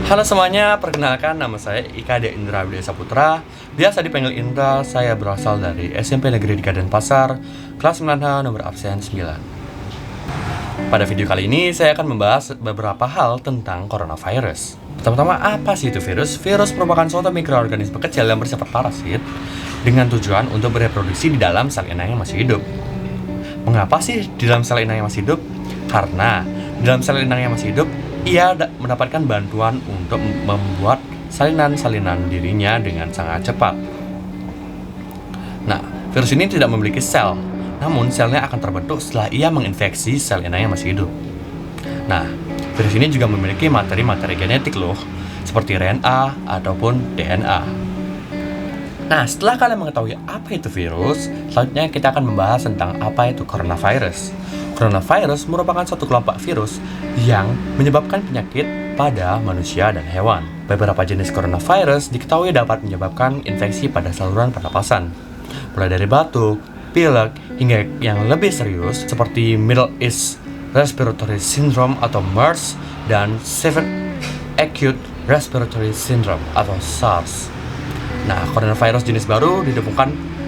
Halo semuanya, perkenalkan nama saya Ika De Indra Widya Saputra. Biasa dipanggil Indra, saya berasal dari SMP Negeri di Denpasar, kelas 9H, nomor absen 9. Pada video kali ini, saya akan membahas beberapa hal tentang coronavirus. Pertama-tama, apa sih itu virus? Virus merupakan suatu mikroorganisme kecil yang bersifat parasit dengan tujuan untuk bereproduksi di dalam sel inang yang masih hidup. Mengapa sih di dalam sel inang yang masih hidup? Karena di dalam sel inang yang masih hidup, ia mendapatkan bantuan untuk membuat salinan-salinan dirinya dengan sangat cepat. Nah, virus ini tidak memiliki sel, namun selnya akan terbentuk setelah ia menginfeksi sel inang yang masih hidup. Nah, virus ini juga memiliki materi-materi genetik loh, seperti RNA ataupun DNA. Nah, setelah kalian mengetahui apa itu virus, selanjutnya kita akan membahas tentang apa itu coronavirus. Coronavirus merupakan suatu kelompok virus yang menyebabkan penyakit pada manusia dan hewan. Beberapa jenis coronavirus diketahui dapat menyebabkan infeksi pada saluran pernapasan, mulai dari batuk, pilek, hingga yang lebih serius seperti Middle East Respiratory Syndrome atau MERS dan Severe Acute Respiratory Syndrome atau SARS. Nah, coronavirus jenis baru ditemukan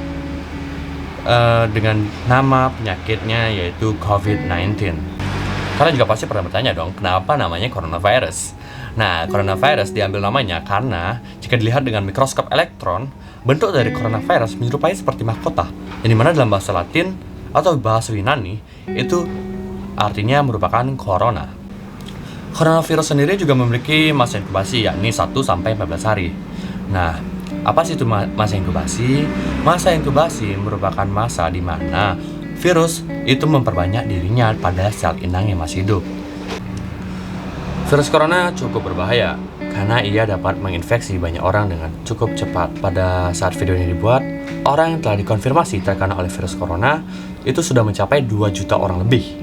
dengan nama penyakitnya yaitu COVID-19. Kalian juga pasti pernah bertanya dong, kenapa namanya coronavirus? Nah, coronavirus diambil namanya karena jika dilihat dengan mikroskop elektron, bentuk dari coronavirus menyerupai seperti mahkota, yang dimana dalam bahasa Latin atau bahasa Yunani itu artinya merupakan corona. Coronavirus sendiri juga memiliki masa inkubasi yakni 1-14 hari. Nah, apa sih itu masa inkubasi? Masa inkubasi merupakan masa di mana virus itu memperbanyak dirinya pada sel inang yang masih hidup. Virus corona cukup berbahaya karena ia dapat menginfeksi banyak orang dengan cukup cepat. Pada saat video ini dibuat, orang yang telah dikonfirmasi terkena oleh virus corona itu sudah mencapai 2 juta orang lebih.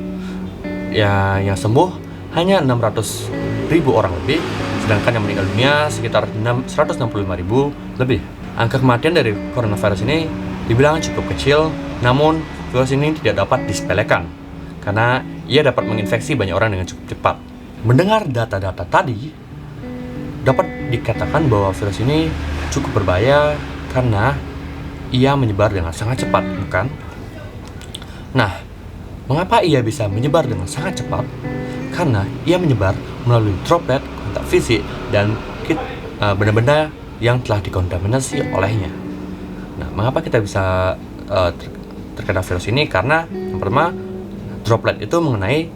Ya, yang sembuh hanya 600.000 orang lebih, sedangkan yang meninggal dunia sekitar 165.000 lebih. Angka kematian dari coronavirus ini dibilang cukup kecil, namun virus ini tidak dapat disepelekan karena ia dapat menginfeksi banyak orang dengan cukup cepat. Mendengar data-data tadi, dapat dikatakan bahwa virus ini cukup berbahaya karena ia menyebar dengan sangat cepat, bukan? Nah, mengapa ia bisa menyebar dengan sangat cepat? Karena ia menyebar melalui droplet, kontak fisik, dan benda-benda yang telah dikontaminasi olehnya. Nah, mengapa kita bisa terkena virus ini? Karena yang pertama, droplet itu mengenai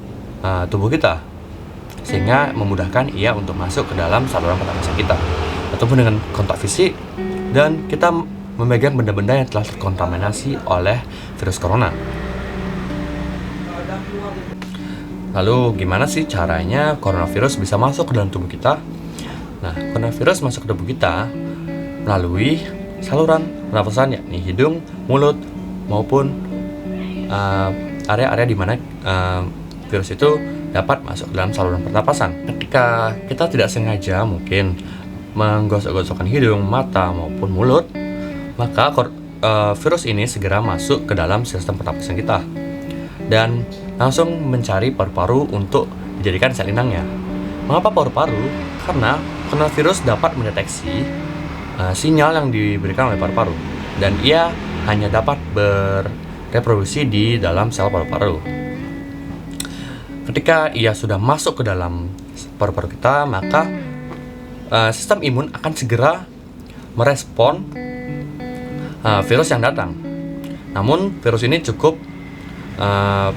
tubuh kita, sehingga memudahkan ia untuk masuk ke dalam saluran pernapasan kita, ataupun dengan kontak fisik, dan kita memegang benda-benda yang telah terkontaminasi oleh virus corona. Lalu gimana sih caranya coronavirus bisa masuk ke dalam tubuh kita? Nah, coronavirus masuk ke tubuh kita melalui saluran pernapasan yakni hidung, mulut, maupun area-area di mana virus itu dapat masuk ke dalam saluran pernapasan. Ketika kita tidak sengaja mungkin menggosok-gosokkan hidung, mata, maupun mulut, maka virus ini segera masuk ke dalam sistem pernapasan kita dan langsung mencari paru-paru untuk dijadikan sel inangnya. Mengapa paru-paru? Karena coronavirus dapat mendeteksi sinyal yang diberikan oleh paru-paru, dan ia hanya dapat bereproduksi di dalam sel paru-paru. Ketika ia sudah masuk ke dalam paru-paru kita, maka sistem imun akan segera merespon virus yang datang. Namun virus ini cukup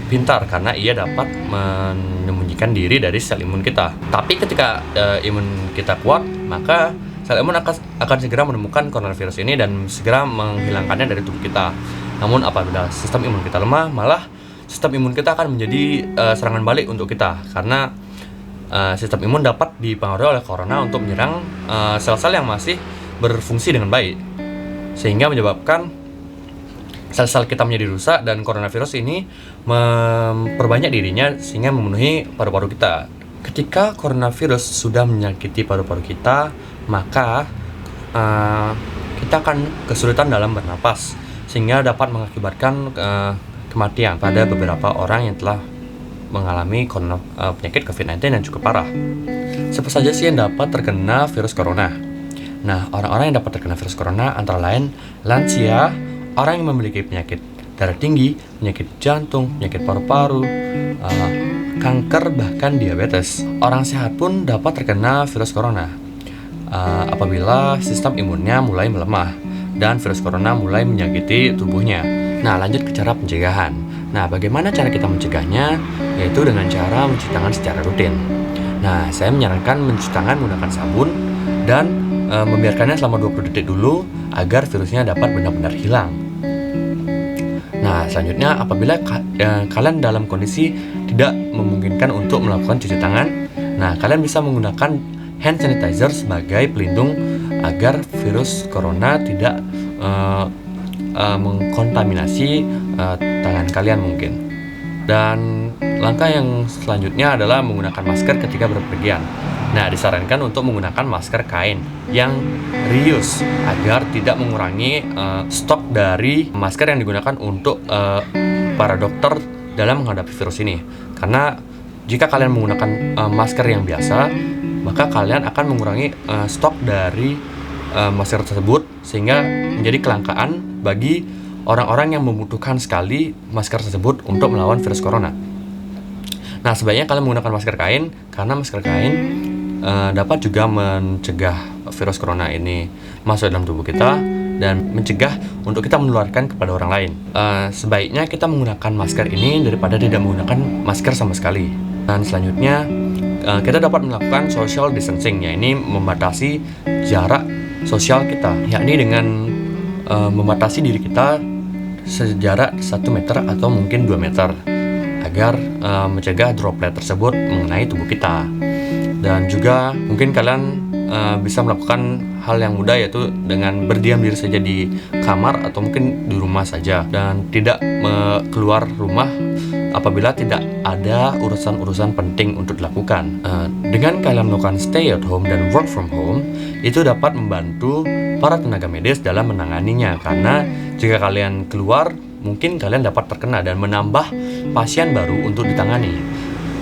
pintar karena ia dapat menyembunyikan diri dari sel imun kita. Tapi ketika imun kita kuat, maka sel imun akan segera menemukan coronavirus ini dan segera menghilangkannya dari tubuh kita. Namun apabila sistem imun kita lemah, malah sistem imun kita akan menjadi serangan balik untuk kita, karena sistem imun dapat dipengaruhi oleh corona untuk menyerang sel-sel yang masih berfungsi dengan baik, sehingga menyebabkan sel-sel kita menjadi rusak, dan coronavirus ini memperbanyak dirinya sehingga memenuhi paru-paru kita. Ketika coronavirus sudah menyakiti paru-paru kita, maka kita akan kesulitan dalam bernapas, sehingga dapat mengakibatkan kematian pada beberapa orang yang telah mengalami penyakit COVID-19 yang cukup parah. Siapa saja sih yang dapat terkena virus corona? Nah, orang-orang yang dapat terkena virus corona antara lain lansia, orang yang memiliki penyakit darah tinggi, penyakit jantung, penyakit paru-paru, kanker, bahkan diabetes. Orang sehat pun dapat terkena virus corona apabila sistem imunnya mulai melemah dan virus corona mulai menyakiti tubuhnya. Nah, lanjut ke cara pencegahan. Nah, bagaimana cara kita mencegahnya? Yaitu dengan cara mencuci tangan secara rutin. Nah, saya menyarankan mencuci tangan menggunakan sabun dan membiarkannya selama 20 detik dulu agar virusnya dapat benar-benar hilang. Nah, selanjutnya apabila kalian dalam kondisi tidak memungkinkan untuk melakukan cuci tangan, nah kalian bisa menggunakan hand sanitizer sebagai pelindung agar virus corona tidak mengkontaminasi tangan kalian mungkin. Dan langkah yang selanjutnya adalah menggunakan masker ketika berpergian. Nah, disarankan untuk menggunakan masker kain yang reuse agar tidak mengurangi stok dari masker yang digunakan untuk para dokter dalam menghadapi virus ini. Karena jika kalian menggunakan masker yang biasa, maka kalian akan mengurangi stok dari masker tersebut sehingga menjadi kelangkaan bagi orang-orang yang membutuhkan sekali masker tersebut untuk melawan virus corona. Nah, sebaiknya kalian menggunakan masker kain karena masker kain dapat juga mencegah virus corona ini masuk dalam tubuh kita dan mencegah untuk kita menularkan kepada orang lain. Sebaiknya kita menggunakan masker ini daripada tidak menggunakan masker sama sekali. Dan selanjutnya kita dapat melakukan social distancing, yaitu membatasi jarak sosial kita, yakni dengan membatasi diri kita sejarak 1 meter atau mungkin 2 meter agar mencegah droplet tersebut mengenai tubuh kita. Dan juga mungkin kalian bisa melakukan hal yang mudah, yaitu dengan berdiam diri saja di kamar atau mungkin di rumah saja dan tidak keluar rumah apabila tidak ada urusan-urusan penting untuk dilakukan. Dengan kalian melakukan stay at home dan work from home, itu dapat membantu para tenaga medis dalam menanganinya, karena jika kalian keluar mungkin kalian dapat terkena dan menambah pasien baru untuk ditangani.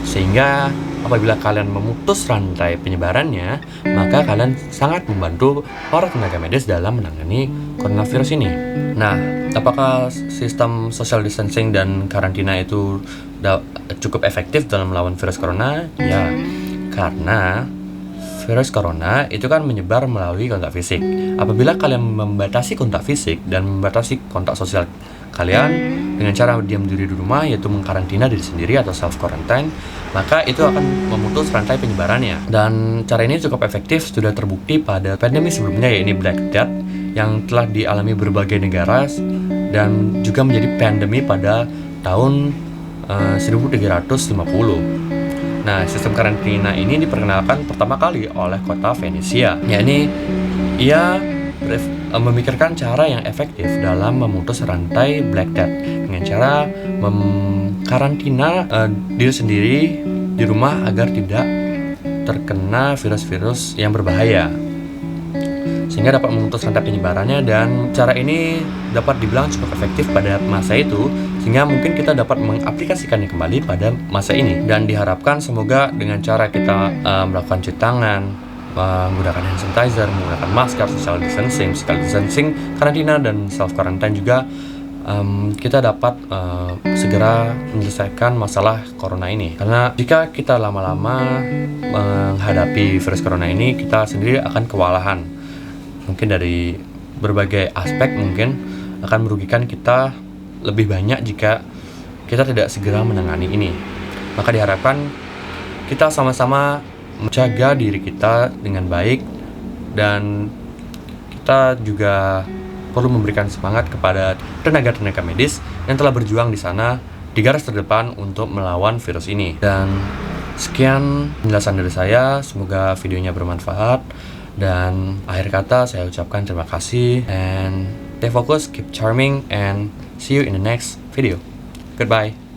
Sehingga apabila kalian memutus rantai penyebarannya, maka kalian sangat membantu para tenaga medis dalam menangani coronavirus ini. Nah, apakah sistem social distancing dan karantina itu cukup efektif dalam melawan virus corona? Ya, karena virus corona itu kan menyebar melalui kontak fisik. Apabila kalian membatasi kontak fisik dan membatasi kontak sosial kalian dengan cara diam diri di rumah, yaitu mengkarantina diri sendiri atau self quarantine, maka itu akan memutus rantai penyebarannya. Dan cara ini cukup efektif, sudah terbukti pada pandemi sebelumnya, yaitu Black Death yang telah dialami berbagai negara dan juga menjadi pandemi pada tahun 1350. Nah, sistem karantina ini diperkenalkan pertama kali oleh kota Venesia, yakni ia memikirkan cara yang efektif dalam memutus rantai Black Death dengan cara mengkarantina diri sendiri di rumah agar tidak terkena virus-virus yang berbahaya, sehingga dapat memutus rantai penyebarannya. Dan cara ini dapat dibilang cukup efektif pada masa itu, sehingga mungkin kita dapat mengaplikasikannya kembali pada masa ini. Dan diharapkan semoga dengan cara kita melakukan cuci tangan, menggunakan hand sanitizer, menggunakan masker, social distancing, karantina, dan self quarantine juga, kita dapat segera menyelesaikan masalah corona ini. Karena jika kita lama-lama menghadapi virus corona ini, kita sendiri akan kewalahan. Mungkin dari berbagai aspek mungkin akan merugikan kita lebih banyak jika kita tidak segera menangani ini. Maka diharapkan kita sama-sama menjaga diri kita dengan baik, dan kita juga perlu memberikan semangat kepada tenaga-tenaga medis yang telah berjuang di sana di garis terdepan untuk melawan virus ini. Dan sekian penjelasan dari saya, semoga videonya bermanfaat, dan akhir kata saya ucapkan terima kasih, and stay focused, keep charming, and see you in the next video. Goodbye.